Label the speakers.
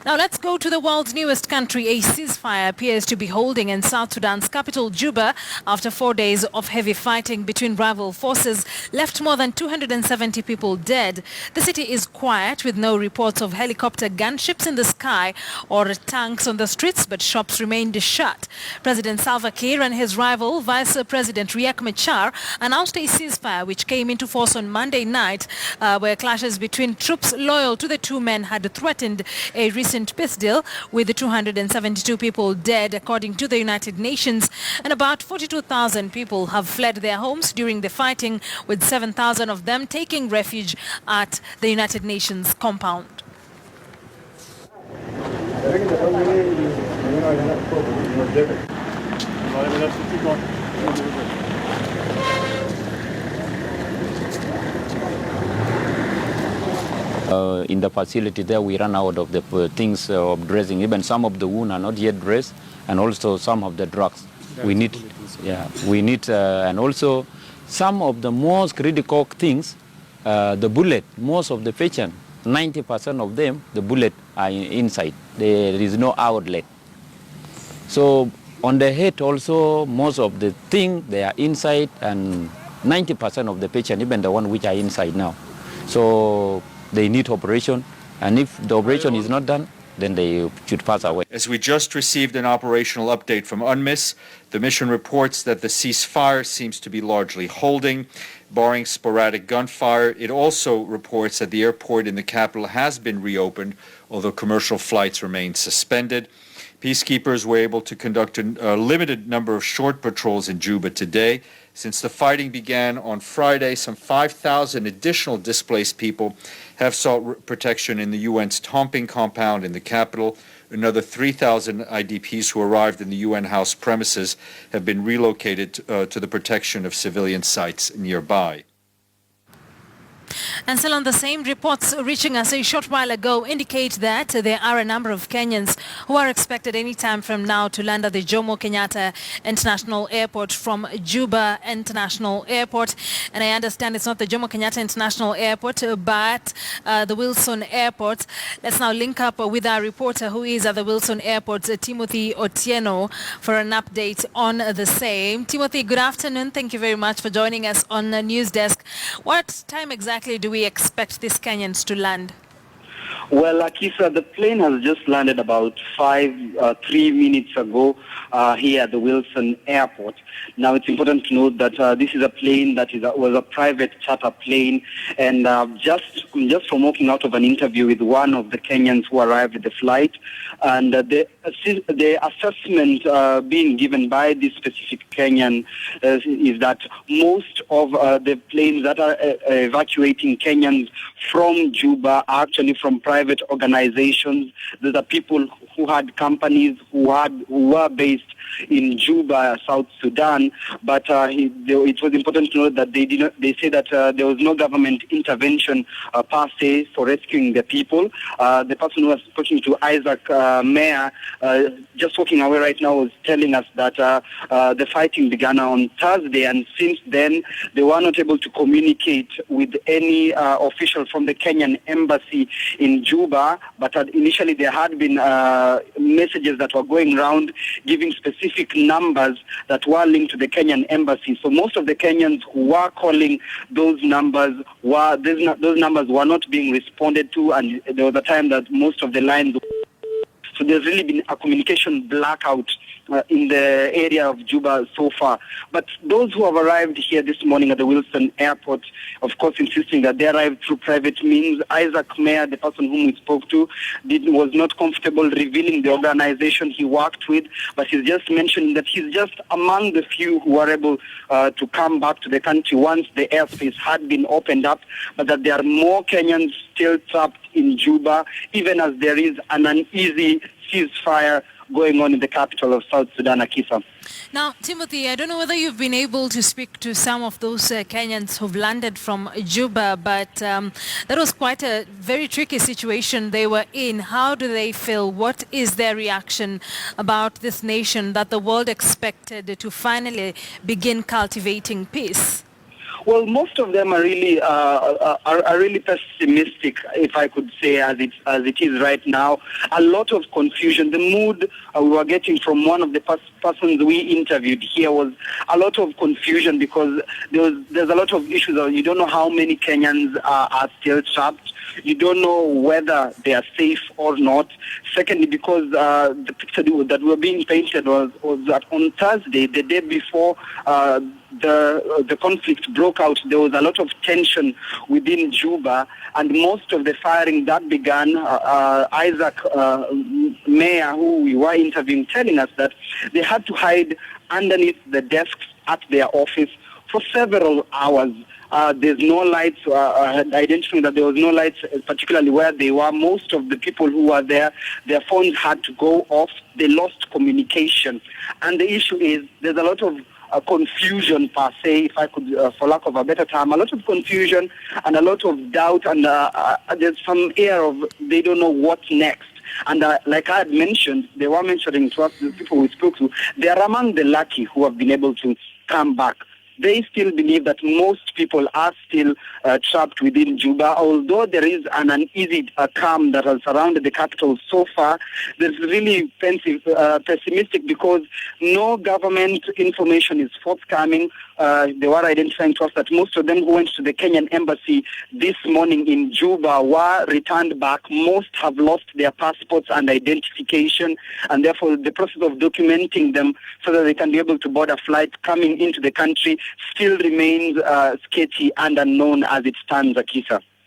Speaker 1: Now let's go to the world's newest country. A ceasefire appears to be holding in South Sudan's capital, Juba, after 4 days of heavy fighting between rival forces left more than 270 people dead. The city is quiet with no reports of helicopter gunships in the sky or tanks on the streets, but shops remained shut. President Salva Kiir and his rival, Vice President Riek Machar, announced a ceasefire which came into force on Monday night, where clashes between troops loyal to the two men had threatened a recent peace deal, with 272 people dead according to the United Nations, and about 42,000 people have fled their homes during the fighting, with 7,000 of them taking refuge at the United Nations compound.
Speaker 2: In the facility there, we run out of the things of dressing. Even some of the wounds are not yet dressed, and also some of the drugs. We need, and also some of the most critical things, the bullet. Most of the patients, 90% of them, the bullet are inside. There is no outlet. So on the head also, most of the things they are inside, and 90% of the patients, even the one which are inside now. So they need operation, and if the operation is not done, then they should pass away.
Speaker 3: As we just received an operational update from UNMISS, the mission reports that the ceasefire seems to be largely holding, barring sporadic gunfire. It also reports that the airport in the capital has been reopened, although commercial flights remain suspended. Peacekeepers were able to conduct a limited number of short patrols in Juba today. Since the fighting began on Friday, some 5,000 additional displaced people have sought protection in the UN's Tomping compound in the capital. Another 3,000 IDPs who arrived in the UN house premises have been relocated to the protection of civilian sites nearby.
Speaker 1: And still on the same, reports reaching us a short while ago indicate that there are a number of Kenyans who are expected any time from now to land at the Jomo Kenyatta International Airport from Juba International Airport. And I understand it's not the Jomo Kenyatta International Airport, but the Wilson Airport. Let's now link up with our reporter who is at the Wilson Airport, Timothy Otieno, for an update on the same. Timothy, good afternoon. Thank you very much for joining us on the news desk. What time exactly do we expect these Kenyans to land?
Speaker 4: Well, Akisa, the plane has just landed about 3 minutes ago here at the Wilson Airport. Now, it's important to note that this is a plane that was a private charter plane, and just from walking out of an interview with one of the Kenyans who arrived at the flight, and the assessment being given by this specific Kenyan is that most of the planes that are evacuating Kenyans from Juba are actually from private organizations. These are people who had companies who were based in Juba, South Sudan, but it was important to note that they say that there was no government intervention per se for rescuing the people. The person who was talking to Isaac Mayer, just walking away right now, was telling us that the fighting began on Thursday, and since then they were not able to communicate with any official from the Kenyan embassy in Juba, but initially there had been messages that were going around giving specific numbers that were linked to the Kenyan embassy. So most of the Kenyans who were calling those numbers those numbers were not being responded to, and there was a time that most of the lines. So there's really been a communication blackout in the area of Juba so far. But those who have arrived here this morning at the Wilson Airport, of course, insisting that they arrived through private means. Isaac Mayer, the person whom we spoke to, was not comfortable revealing the organization he worked with, but he's just mentioning that he's just among the few who were able to come back to the country once the airspace had been opened up, but that there are more Kenyans still trapped in Juba, even as there is an uneasy ceasefire going on in the capital of South Sudan, Akisa.
Speaker 1: Now, Timothy, I don't know whether you've been able to speak to some of those Kenyans who've landed from Juba, but that was quite a very tricky situation they were in. How do they feel? What is their reaction about this nation that the world expected to finally begin cultivating peace?
Speaker 4: Well, most of them are really pessimistic, if I could say, as it is right now. A lot of confusion. The mood we were getting from one of the persons we interviewed here was a lot of confusion because there's a lot of issues. You don't know how many Kenyans are still trapped. You don't know whether they are safe or not. Secondly, because the picture that were being painted was that on Thursday, the day before the conflict broke out, there was a lot of tension within Juba, and most of the firing that began, Isaac Mayor, who we were interviewing, telling us that they had to hide underneath the desks at their office for several hours. There's no lights, identifying that there was no lights, particularly where they were. Most of the people who were there, their phones had to go off. They lost communication. And the issue is there's a lot of confusion per se, if I could, for lack of a better term, a lot of confusion and a lot of doubt, and there's some air of they don't know what's next. And like I had mentioned, they were mentioning to us, the people we spoke to, they are among the lucky who have been able to come back. They still believe that most people are still trapped within Juba. Although there is an uneasy calm that has surrounded the capital so far, there's really pessimistic because no government information is forthcoming. They were identifying to us that most of them who went to the Kenyan embassy this morning in Juba were returned back. Most have lost their passports and identification, and therefore the process of documenting them so that they can be able to board a flight coming into the country still remains sketchy and unknown as it stands, Akisa.